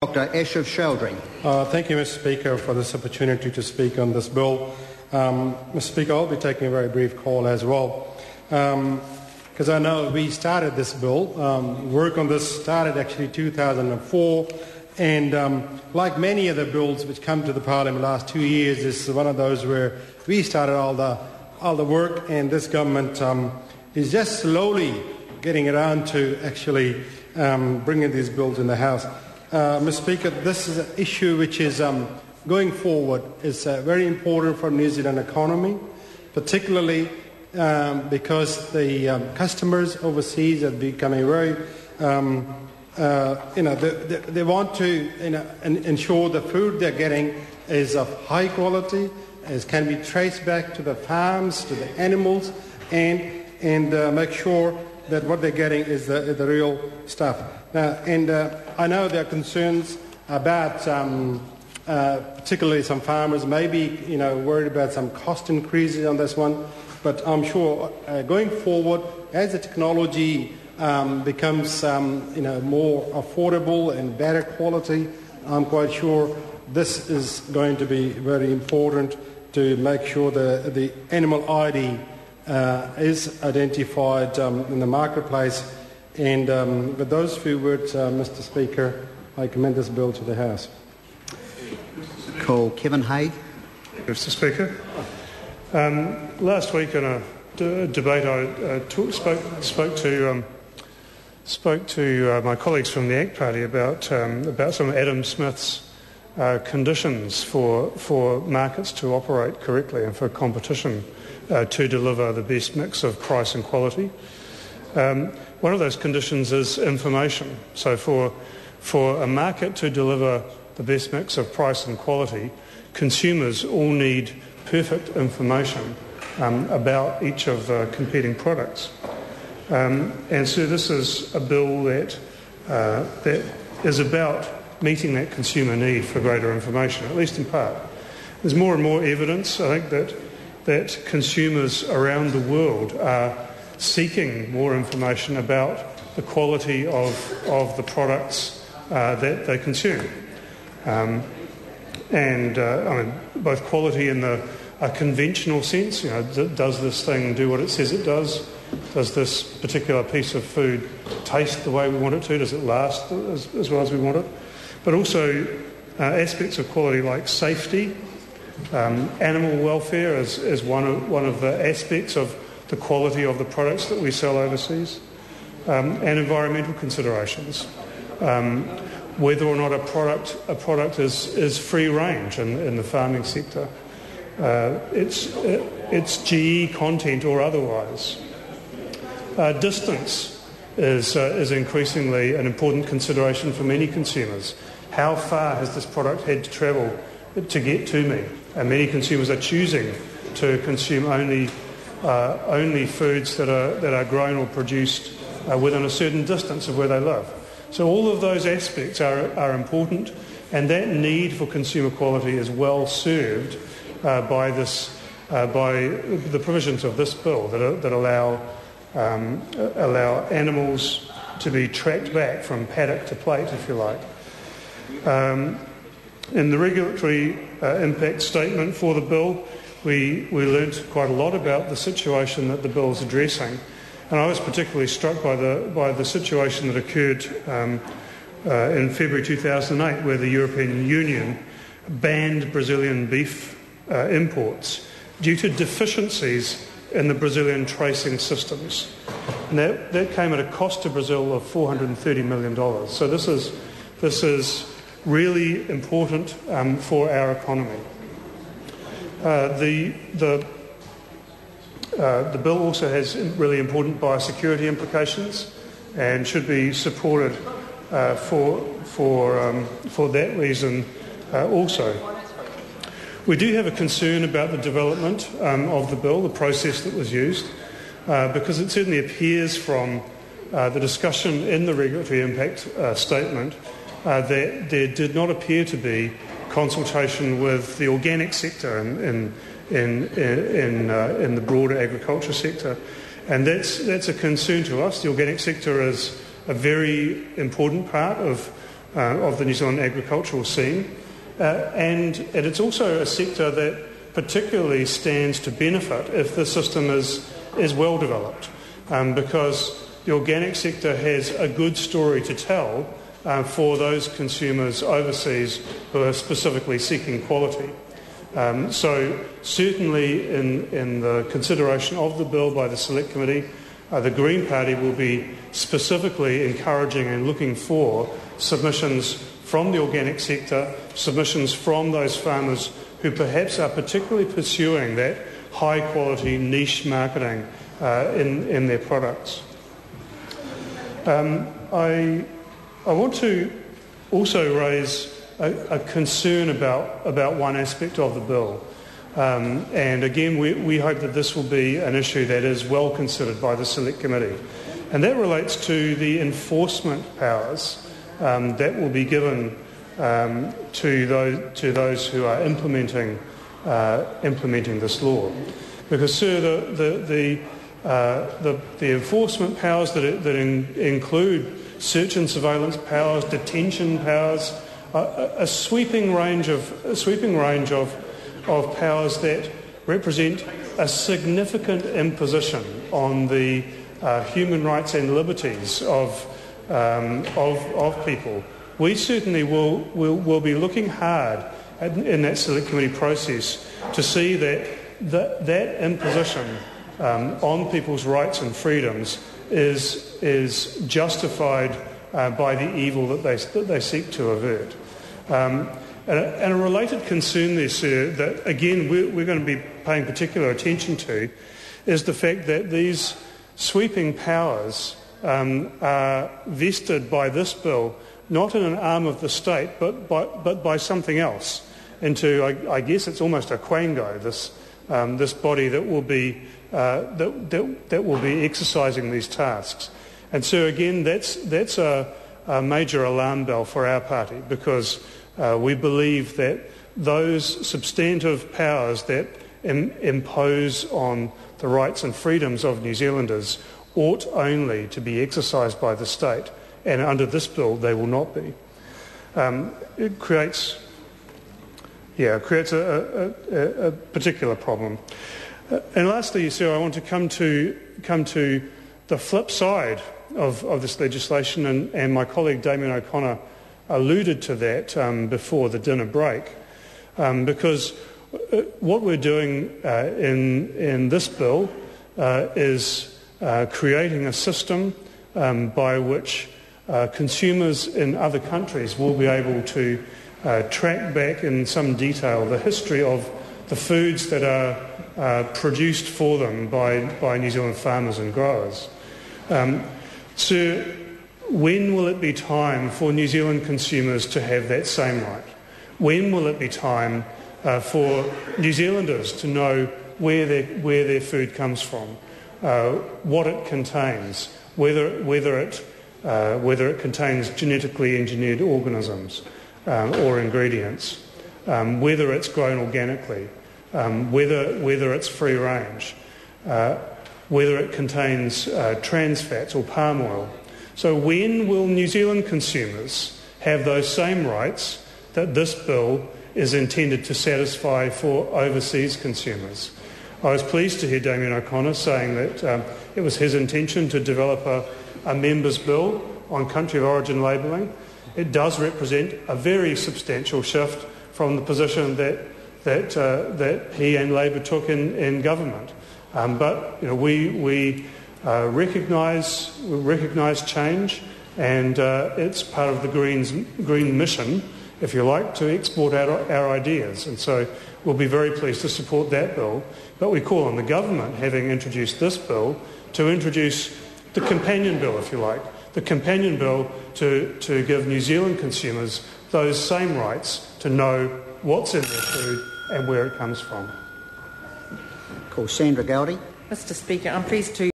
Dr. Ashraf Chowdhury. Thank you, Mr. Speaker, for this opportunity to speak on this bill. Mr. Speaker, I'll be taking a very brief call as well, because I know we started this bill. Work on this started actually 2004, and like many of the bills which come to the Parliament in the last 2 years, this is one of those where we started all the work, and this government is just slowly getting around to actually bringing these bills in the House. Mr. Speaker, this is an issue which is going forward is very important for New Zealand economy, particularly because the customers overseas are becoming very, they want to ensure the food they're getting is of high quality, as can be traced back to the farms, to the animals, and make sure that what they're getting is the real stuff. I know there are concerns about particularly some farmers may be worried about some cost increases on this one, but I'm sure going forward, as the technology becomes more affordable and better quality, I'm quite sure this is going to be very important to make sure the animal ID is identified in the marketplace. And with those few words, Mr. Speaker, I commend this bill to the House. Call Kevin Hay. Mr. Speaker, last week in a debate I spoke to my colleagues from the ACT Party about some of Adam Smith's conditions for markets to operate correctly and for competition to deliver the best mix of price and quality. One of those conditions is information. So for a market to deliver the best mix of price and quality, consumers all need perfect information about each of the competing products. And so this is a bill that is about meeting that consumer need for greater information, at least in part. There's more and more evidence, I think, that consumers around the world are seeking more information about the quality of the products that they consume. Both quality in the conventional sense, does this thing do what it says it does? Does this particular piece of food taste the way we want it to? Does it last as well as we want it? But also aspects of quality like safety, animal welfare is one of the aspects of the quality of the products that we sell overseas, and environmental considerations. Whether or not a product is free range in the farming sector, its GE content or otherwise. Distance is increasingly an important consideration for many consumers. How far has this product had to travel to get to me? And many consumers are choosing to consume only foods that are grown or produced within a certain distance of where they live. So all of those aspects are important, and that need for consumer quality is well served by the provisions of this bill that allow animals to be tracked back from paddock to plate, if you like. In the regulatory impact statement for the bill, we learnt quite a lot about the situation that the bill is addressing. And I was particularly struck by the situation that occurred in February 2008, where the European Union banned Brazilian beef imports due to deficiencies in the Brazilian tracing systems. And that came at a cost to Brazil of $430 million. So this is really important for our economy. The bill also has really important biosecurity implications and should be supported for that reason also. We do have a concern about the development of the bill, the process that was used, because it certainly appears from the discussion in the regulatory impact statement that there did not appear to be consultation with the organic sector in the broader agriculture sector, and that's a concern to us. The organic sector is a very important part of of the New Zealand agricultural scene, and it's also a sector that particularly stands to benefit if the system is well developed, because the organic sector has a good story to tell for those consumers overseas who are specifically seeking quality. So certainly in the consideration of the bill by the Select Committee, the Green Party will be specifically encouraging and looking for submissions from the organic sector, submissions from those farmers who perhaps are particularly pursuing that high quality niche marketing in their products. I want to also raise a concern about one aspect of the bill. And again, we hope that this will be an issue that is well considered by the Select Committee. And that relates to the enforcement powers that will be given to those who are implementing this law. Because, sir, the enforcement powers that include search and surveillance powers, detention powers, a sweeping range of powers that represent a significant imposition on the human rights and liberties of people. We certainly will be looking hard in that Select Committee process to see that imposition on people's rights and freedoms is justified by the evil that they seek to avert. And a related concern there, sir, that again we're going to be paying particular attention to, is the fact that these sweeping powers are vested by this bill not in an arm of the state but by something else, into I guess it's almost a quango, this body that will be that will be exercising these tasks. And so again, that's a major alarm bell for our party, because we believe that those substantive powers that impose on the rights and freedoms of New Zealanders ought only to be exercised by the state, and under this bill they will not be. It creates a particular problem. And lastly, sir, I want to come to the flip side of this legislation, and my colleague Damien O'Connor alluded to that before the dinner break, because what we're doing in this bill is creating a system by which consumers in other countries will be able to track back in some detail the history of the foods that are produced for them by New Zealand farmers and growers. So when will it be time for New Zealand consumers to have that same right? When will it be time for New Zealanders to know where their food comes from, what it contains, whether it contains genetically engineered organisms or ingredients, whether it's grown organically, whether it's free range, whether it contains trans fats or palm oil. So when will New Zealand consumers have those same rights that this bill is intended to satisfy for overseas consumers? I was pleased to hear Damien O'Connor saying that it was his intention to develop a members' bill on country of origin labelling. It does represent a very substantial shift from the position that he and Labor took in government. But we recognise change, and it's part of the Green mission, if you like, to export our ideas. And so we'll be very pleased to support that bill. But we call on the government, having introduced this bill, to introduce the companion bill, if you like, the companion bill to give New Zealand consumers those same rights to know what's in their food and where it comes from. Call Sandra Gowdy. Mr. Speaker, I'm pleased to